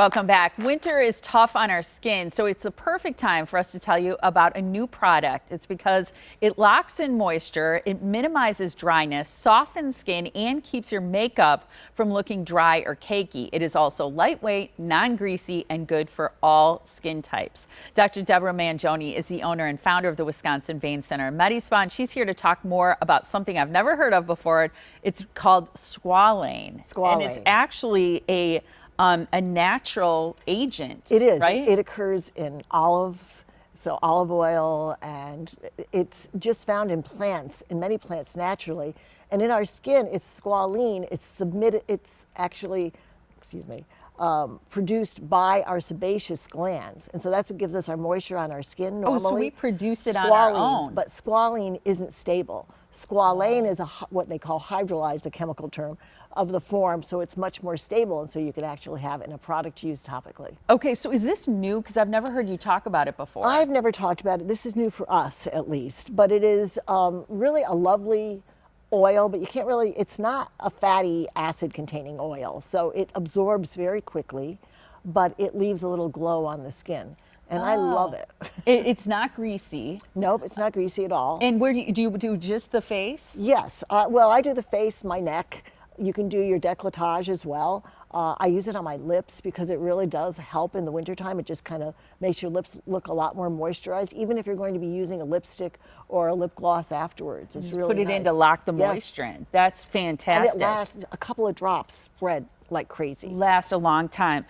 Welcome back. Winter is tough on our skin, so it's the perfect time for us to tell you about a new product. It's because it locks in moisture, it minimizes dryness, softens skin, and keeps your makeup from looking dry or cakey. It is also lightweight, non-greasy, and good for all skin types. Dr. Deborah Mangione is the owner and founder of the Wisconsin Vein Center and MediSpa, and she's here to talk more about something I've never heard of before. It's called Squalane. And it's actually a natural agent. It is. Right? It occurs in olives, so olive oil, and it's just found in plants, in many plants naturally. And in our skin, it's squalene. It's actually, produced by our sebaceous glands. And so that's what gives us our moisture on our skin normally. Oh, so we produce it on our own. But squalene isn't stable. Squalane is what they call hydrolyzed, a chemical term, of the form, so it's much more stable, and so you can actually have it in a product to use topically. Okay, so is this new? Because I've never heard you talk about it before. I've never talked about it. This is new for us, at least, but it is really a lovely oil, but you can't really, it's not a fatty acid containing oil, so it absorbs very quickly, but it leaves a little glow on the skin. And I love it. It's not greasy. Nope, it's not greasy at all. And where do you do just the face? Yes, well, I do the face, my neck. You can do your décolletage as well. I use it on my lips because it really does help in the wintertime. It just kind of makes your lips look a lot more moisturized, even if you're going to be using a lipstick or a lip gloss afterwards. It's really put it nice. in to lock the moisture in. That's fantastic. And it lasts a couple of drops spread like crazy. Last a long time.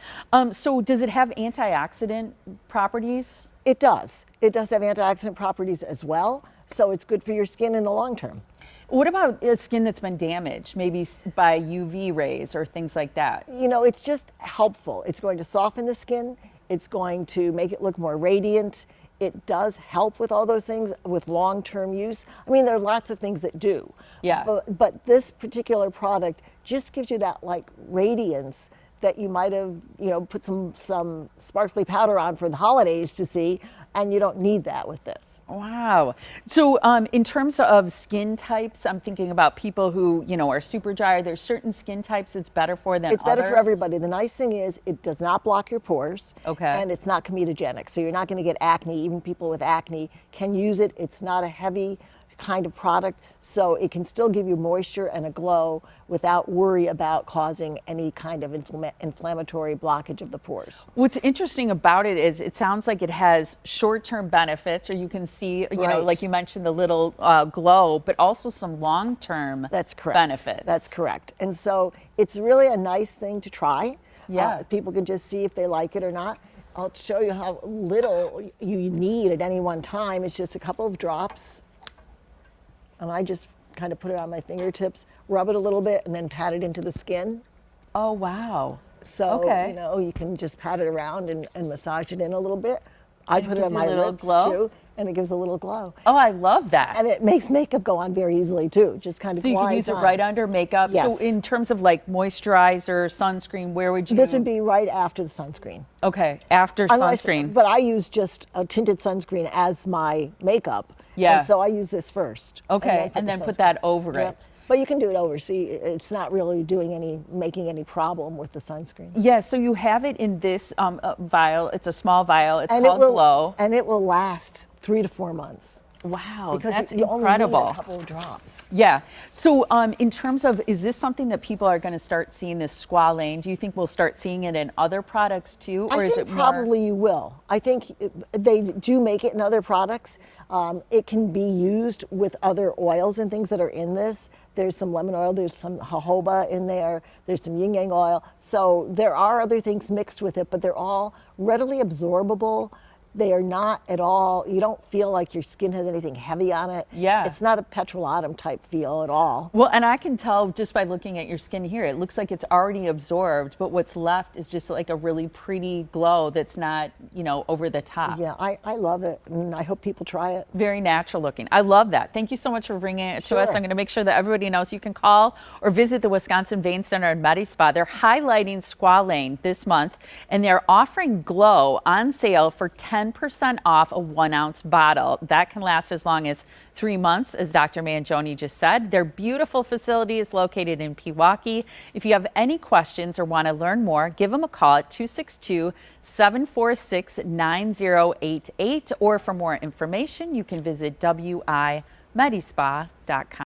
So does it have antioxidant properties? It does. It does have antioxidant properties as well, so it's good for your skin in the long term. What about skin that's been damaged, maybe by UV rays or things like that? You know, it's just helpful. It's going to soften the skin. It's going to make it look more radiant. It does help with all those things with long-term use. I mean, there are lots of things that do. Yeah. But this particular product just gives you that like radiance that you might have, put some sparkly powder on for the holidays to see, and you don't need that with this. Wow. So in terms of skin types, I'm thinking about people who, are super dry. There's certain skin types it's better for than others. It's better for everybody. The nice thing is it does not block your pores. Okay. And it's not comedogenic. So you're not going to get acne. Even people with acne can use it. It's not a heavy kind of product, so it can still give you moisture and a glow without worry about causing any kind of inflammatory blockage of the pores. What's interesting about it is it sounds like it has short-term benefits, or you can see, like you mentioned, the little glow, but also some long-term benefits. That's correct. And so it's really a nice thing to try. Yeah. People can just see if they like it or not. I'll show you how little you need at any one time. It's just a couple of drops. And I just kind of put it on my fingertips, rub it a little bit, and then pat it into the skin. Oh, wow. So, you can just pat it around and massage it in a little bit. I put it on my lips too, and it gives a little glow. Oh, I love that. And it makes makeup go on very easily too, just kind of So you can use it right under makeup? Yes. So in terms of like moisturizer, sunscreen, where would you? This would be right after the sunscreen. Okay, after sunscreen. But I use just a tinted sunscreen as my makeup. Yeah. And so I use this first. Okay, and then put that over it. But you can do it over, see, it's not really making any problem with the sunscreen. Yeah, so you have it in this vial. It's a small vial. It's called Glow. And it will last 3 to 4 months. Wow, because that's you incredible. Only need a couple of drops. Yeah. So in terms of, is this something that people are going to start seeing, this Squalane? Do you think we'll start seeing it in other products too? Or is it probably you will. I think they do make it in other products. It can be used with other oils and things that are in this. There's some lemon oil, there's some jojoba in there, there's some yin yang oil. So there are other things mixed with it, but they're all readily absorbable. They are not at all, you don't feel like your skin has anything heavy on it. Yeah. It's not a petrolatum type feel at all. Well, and I can tell just by looking at your skin here, it looks like it's already absorbed, but what's left is just like a really pretty glow that's not, over the top. Yeah, I love it, and I hope people try it. Very natural looking. I love that. Thank you so much for bringing it to us. I'm going to make sure that everybody knows you can call or visit the Wisconsin Vein Center and MediSpa. They're highlighting Squalane this month, and they're offering Glow on sale for 10 10% off a 1-ounce bottle. That can last as long as 3 months, as Dr. Mangione just said. Their beautiful facility is located in Pewaukee. If you have any questions or want to learn more, give them a call at 262-746-9088, or for more information, you can visit wimedispa.com.